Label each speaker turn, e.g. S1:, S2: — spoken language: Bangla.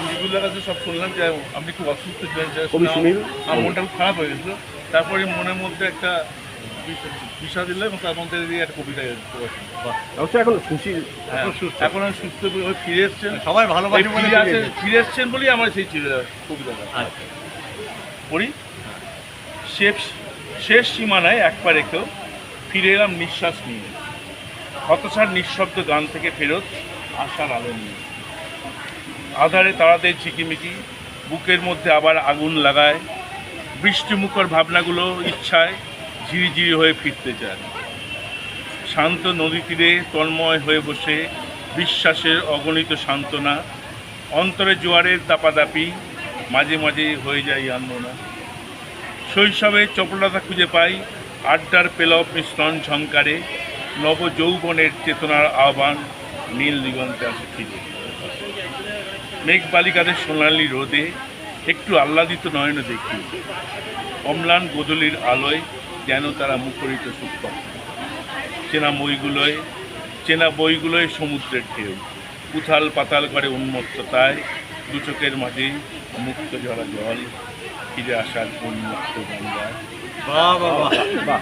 S1: কবিগুলোর কাছে সব শুনলাম যে আপনি খুব অসুস্থ ছিলেন,
S2: কবি সুনীল
S1: আমার মনটা খুব খারাপ হয়ে গেছিলো। তারপরে মনের মধ্যে একটা বিষয় দিল এবং তার মধ্যে দিয়ে একটা কবিতা
S2: অবশ্যই এখন খুশি,
S1: এখন আমি সুস্থ হয়ে ফিরে এসছেন,
S3: সবাই ভালোবাসি বলে
S1: ফিরে এসছেন বলেই আমার সেই কবিতাটা পড়ি। শেষ সীমানায় এক পা রেখেও ফিরে এলাম নিঃশ্বাস নিয়ে, হতাশার নিঃশব্দ গান থেকে ফেরত আশার আলো নিয়ে। আধারে তারাদের ঝিকিমিকি বুকের মধ্যে আবার আগুন লাগায়, বৃষ্টিমুখর ভাবনাগুলো ইচ্ছায় ঝিরিঝিরি হয়ে ফিরতে চায়। শান্ত নদী তীরে তন্ময় হয়ে বসে বিশ্বাসের অগণিত সান্ত্বনা, অন্তরে জোয়ারের দাপাদাপি মাঝে মাঝে হয়ে যায় আন্দোলনা। শৈশবে চপলতা খুঁজে পাই আড্ডার পেলব মিশ্রণ ঝংকারে, নব যৌবনের চেতনার আহ্বান নীল দিগন্তে আসে ফিরে। মেঘ বালিকাদের সোনালি রোদে একটু আহ্লাদিত নয়নে দেখি, অম্লান গোধূলির আলোয় যেন তারা মুখরিত সূক্ষ্ম। চেনা বইগুলোয় সমুদ্রের ঢেউ উথাল পাতাল করে উন্মত্ততায়, দু চোখের মাঝে মুক্ত ঝরা জল ফিরে আসার উন্মুক্ত গঙ্গায়।
S3: বাহ বাহ বাহ।